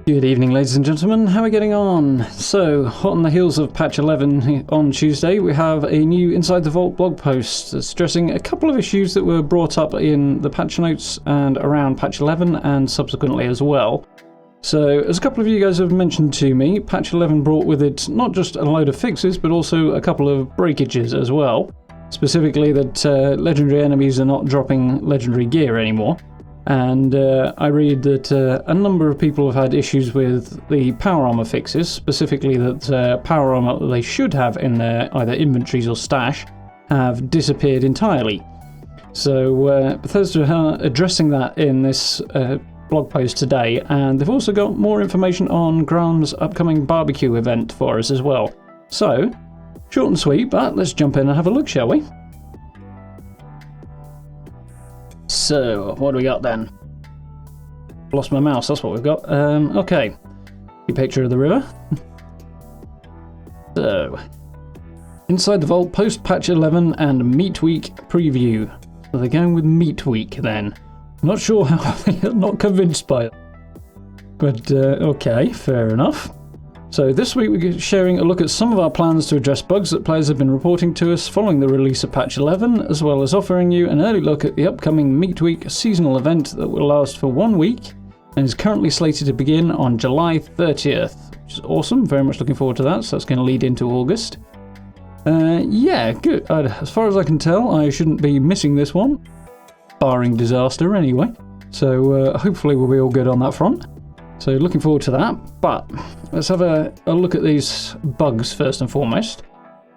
Good evening, ladies and gentlemen. How are we getting on? So, hot on the heels of patch 11 on Tuesday, we have a new Inside the Vault blog post that's addressing a couple of issues that were brought up in the patch notes and around patch 11 and subsequently as well. So, as a couple of you guys have mentioned to me, patch 11 brought with it not just a load of fixes, but also a couple of breakages as well. Specifically that legendary enemies are not dropping legendary gear anymore. And I read that a number of people have had issues with the power armor fixes, specifically that power armor that they should have in their either inventories or stash have disappeared entirely. So Bethesda are addressing that in this blog post today, and they've also got more information on Graham's upcoming barbecue event for us as well. So, short and sweet, but let's jump in and have a look, shall we? So, what do we got then? Lost my mouse, that's what we've got. Okay. A picture of the river. So, Inside the Vault post-patch 11 and Meat Week preview. So they're going with Meat Week then. Not sure how, not convinced by it. But, okay, fair enough. So this week we're sharing a look at some of our plans to address bugs that players have been reporting to us following the release of patch 11, as well as offering you an early look at the upcoming Meat Week seasonal event that will last for 1 week and is currently slated to begin on July 30th, which is awesome. Very much looking forward to that, so that's going to lead into August. Yeah, good. As far as I can tell, I shouldn't be missing this one, barring disaster anyway. So hopefully we'll be all good on that front. So looking forward to that, but let's have a look at these bugs first and foremost.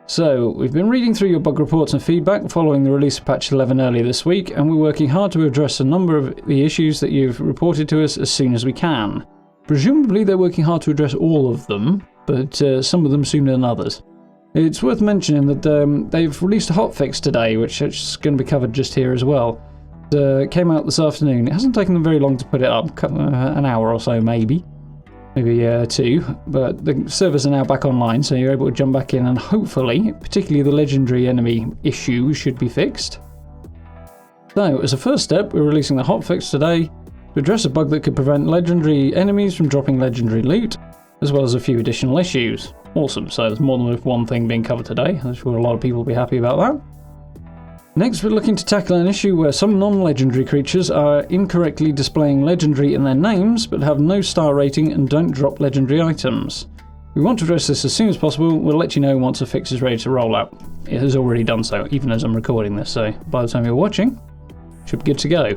So we've been reading through your bug reports and feedback following the release of patch 11 earlier this week, and we're working hard to address a number of the issues that you've reported to us as soon as we can. Presumably they're working hard to address all of them, but some of them sooner than others. It's worth mentioning that they've released a hotfix today, which is going to be covered just here as well. It came out this afternoon. It hasn't taken them very long to put it up, an hour or so maybe 2, but the servers are now back online, so you're able to jump back in and hopefully, particularly the legendary enemy issue should be fixed. So as a first step, we're releasing the hotfix today to address a bug that could prevent legendary enemies from dropping legendary loot, as well as a few additional issues. Awesome, so there's more than one thing being covered today. I'm sure a lot of people will be happy about that. Next, we're looking to tackle an issue where some non-legendary creatures are incorrectly displaying legendary in their names, but have no star rating and don't drop legendary items. We want to address this as soon as possible. We'll let you know once a fix is ready to roll out. It has already done so, even as I'm recording this, so by the time you're watching, should be good to go.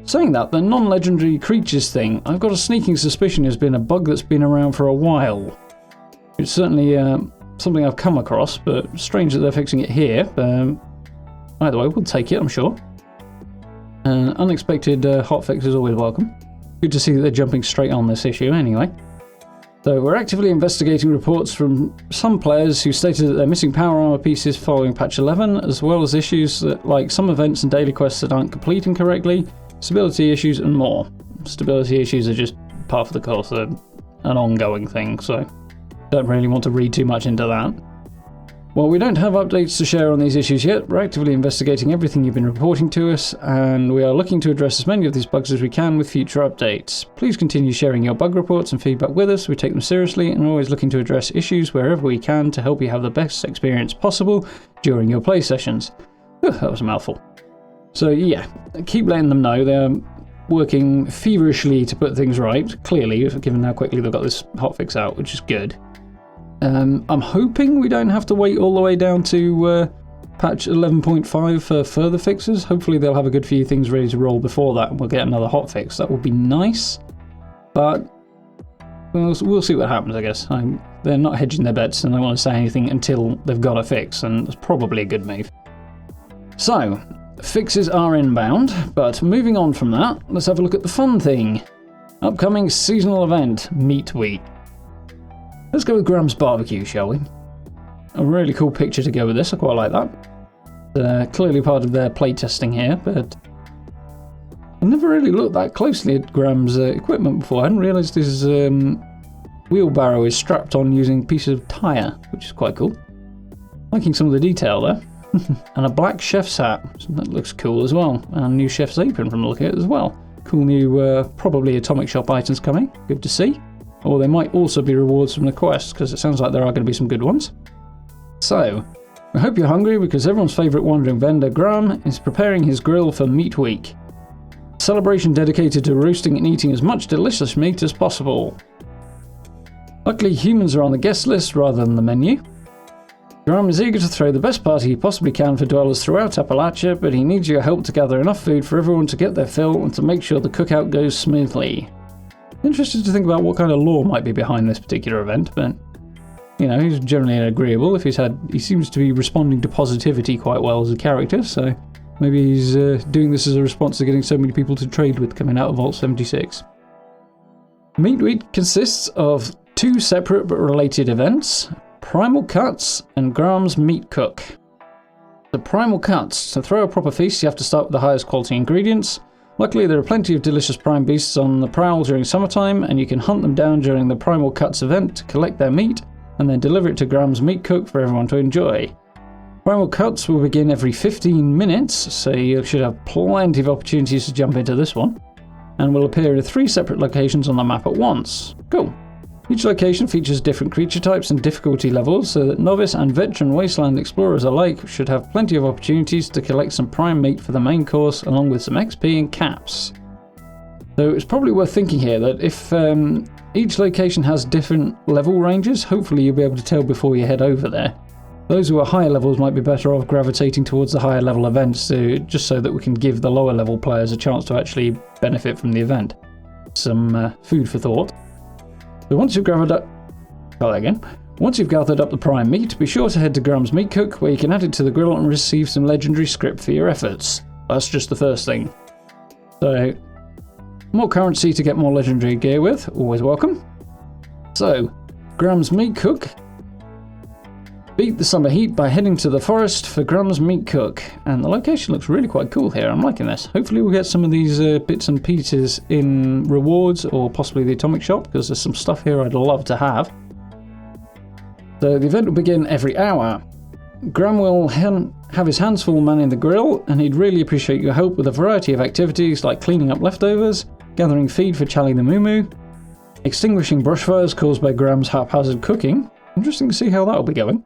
Saying that, the non-legendary creatures thing, I've got a sneaking suspicion has been a bug that's been around for a while. It's certainly something I've come across, but strange that they're fixing it here. Either way, we'll take it, I'm sure. Unexpected hotfix is always welcome. Good to see that they're jumping straight on this issue anyway. So we're actively investigating reports from some players who stated that they're missing power armor pieces following patch 11, as well as issues that, like some events and daily quests that aren't completing correctly, stability issues and more. Stability issues are just part of the course, they're an ongoing thing, so don't really want to read too much into that. Well, we don't have updates to share on these issues yet. We're actively investigating everything you've been reporting to us, and we are looking to address as many of these bugs as we can with future updates. Please continue sharing your bug reports and feedback with us. We take them seriously and are always looking to address issues wherever we can to help you have the best experience possible during your play sessions. That was a mouthful. So yeah, keep letting them know. They're working feverishly to put things right, clearly, given how quickly they've got this hotfix out, which is good. I'm hoping we don't have to wait all the way down to patch 11.5 for further fixes. Hopefully they'll have a good few things ready to roll before that and we'll get another hotfix. That would be nice, but we'll see what happens, I guess. They're not hedging their bets and they don't want to say anything until they've got a fix, and that's probably a good move. So, fixes are inbound, but moving on from that, let's have a look at the fun thing. Upcoming seasonal event, Meat Week. Let's go with Graham's barbecue, shall we? A really cool picture to go with this, I quite like that. Clearly part of their playtesting here, but I never really looked that closely at Graham's equipment before. I hadn't realised his wheelbarrow is strapped on using pieces of tyre, which is quite cool. Liking some of the detail there. And a black chef's hat, that looks cool as well. And a new chef's apron from the look at it as well. Cool new, probably Atomic Shop items coming, good to see. Or they might also be rewards from the quest, because it sounds like there are going to be some good ones. So, I hope you're hungry, because everyone's favourite wandering vendor, Grahm, is preparing his grill for Meat Week. A celebration dedicated to roasting and eating as much delicious meat as possible. Luckily, humans are on the guest list rather than the menu. Grahm is eager to throw the best party he possibly can for dwellers throughout Appalachia, but he needs your help to gather enough food for everyone to get their fill and to make sure the cookout goes smoothly. Interested to think about what kind of lore might be behind this particular event, but you know, he's generally agreeable. He seems to be responding to positivity quite well as a character, so maybe he's doing this as a response to getting so many people to trade with coming out of Vault 76. Meat Week consists of 2 separate but related events. Primal Cuts and Graham's Meat Cook. The Primal Cuts. To throw a proper feast, you have to start with the highest quality ingredients. Luckily, there are plenty of delicious prime beasts on the prowl during summertime, and you can hunt them down during the Primal Cuts event to collect their meat, and then deliver it to Graham's Meat Cook for everyone to enjoy. Primal Cuts will begin every 15 minutes, so you should have plenty of opportunities to jump into this one, and will appear in 3 separate locations on the map at once. Cool. Each location features different creature types and difficulty levels, so that novice and veteran wasteland explorers alike should have plenty of opportunities to collect some prime meat for the main course, along with some XP and caps. So it's probably worth thinking here that if each location has different level ranges, hopefully you'll be able to tell before you head over there. Those who are higher levels might be better off gravitating towards the higher level events, just so that we can give the lower level players a chance to actually benefit from the event. Some food for thought. So once you've gathered up the prime meat, be sure to head to Graham's Meat Cook, where you can add it to the grill and receive some legendary script for your efforts. That's just the first thing. So, more currency to get more legendary gear with, always welcome. So, Graham's Meat Cook. Beat the summer heat by heading to the forest for Graham's Meat Cook. And the location looks really quite cool here, I'm liking this. Hopefully we'll get some of these bits and pieces in rewards, or possibly the atomic shop, because there's some stuff here I'd love to have. So the event will begin every hour. Grahm will have his hands full manning the grill, and he'd really appreciate your help with a variety of activities like cleaning up leftovers, gathering feed for Charlie the Moo, extinguishing brushfires caused by Graham's haphazard cooking. Interesting to see how that'll be going.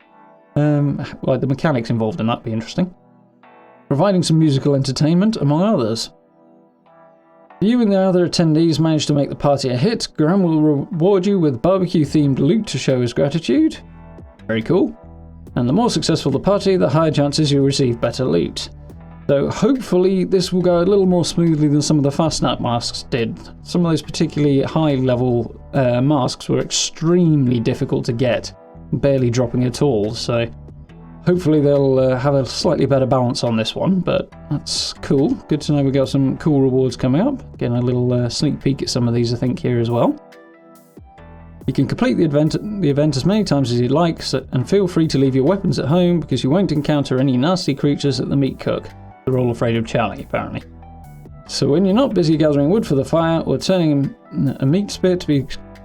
Like the mechanics involved in that be interesting. Providing some musical entertainment, among others. If you and the other attendees manage to make the party a hit, Grahm will reward you with barbecue-themed loot to show his gratitude. Very cool. And the more successful the party, the higher chances you'll receive better loot. So hopefully this will go a little more smoothly than some of the fast snap masks did. Some of those particularly high-level masks were extremely difficult to get. Barely dropping at all, so hopefully they'll have a slightly better balance on this one, but that's cool. Good to know we got some cool rewards coming up. Getting a little sneak peek at some of these, I think, here as well. You can complete the event as many times as you'd like, and feel free to leave your weapons at home, because you won't encounter any nasty creatures at the Meat Cook. They're all afraid of Charlie, apparently. So when you're not busy gathering wood for the fire or turning a meat spit,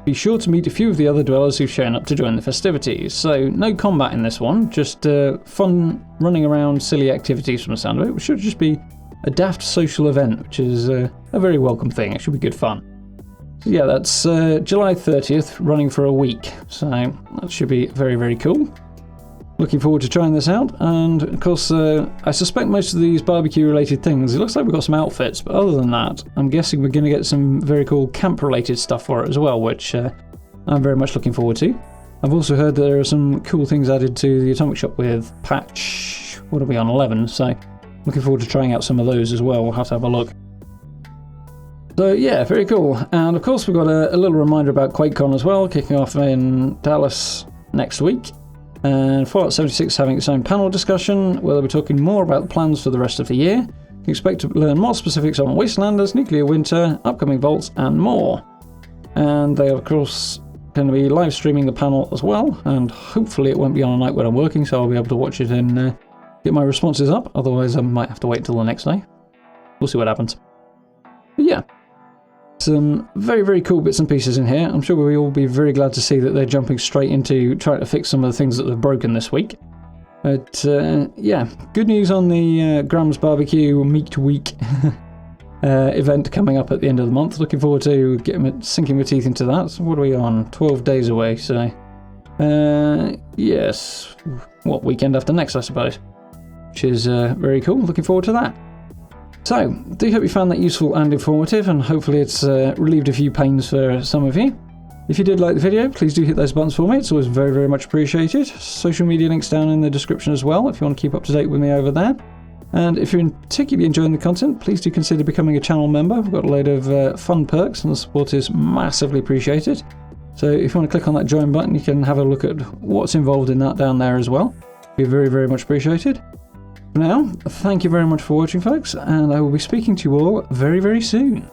be sure to meet a few of the other dwellers who've shown up to join the festivities. So no combat in this one, just fun running around, silly activities from the sound of it, which should just be a daft social event, which is a very welcome thing. It should be good fun. So yeah, that's July 30th, running for a week. So that should be very, very cool. Looking forward to trying this out, and of course I suspect most of these barbecue related things, it looks like we've got some outfits, but other than that I'm guessing we're going to get some very cool camp related stuff for it as well, which I'm very much looking forward to. I've also heard that there are some cool things added to the atomic shop with patch, what are we on, 11, so looking forward to trying out some of those as well. We'll have to have a look. So yeah, very cool. And of course we've got a little reminder about QuakeCon as well, kicking off in Dallas next week. And Fallout 76 having its own panel discussion, where they'll be talking more about the plans for the rest of the year. You can expect to learn more specifics on Wastelanders, Nuclear Winter, upcoming vaults, and more. And they are, of course, going to be live streaming the panel as well, and hopefully it won't be on a night when I'm working, so I'll be able to watch it and get my responses up. Otherwise, I might have to wait till the next day. We'll see what happens. But yeah. Some very, very cool bits and pieces in here. I'm sure we'll all be very glad to see that they're jumping straight into trying to fix some of the things that have broken this week. But yeah, good news on the Graham's Barbecue Meat Week. event coming up at the end of the month. Looking forward to sinking my teeth into that. So what are we on? 12 days away, so... yes. What, weekend after next, I suppose. Which is very cool. Looking forward to that. So, do hope you found that useful and informative, and hopefully it's relieved a few pains for some of you. If you did like the video, please do hit those buttons for me. It's always very, very much appreciated. Social media links down in the description as well, if you want to keep up to date with me over there. And if you're particularly enjoying the content, please do consider becoming a channel member. We've got a load of fun perks, and the support is massively appreciated. So if you want to click on that join button, you can have a look at what's involved in that down there as well. Be very, very much appreciated. For now, thank you very much for watching, folks, and I will be speaking to you all very, very soon.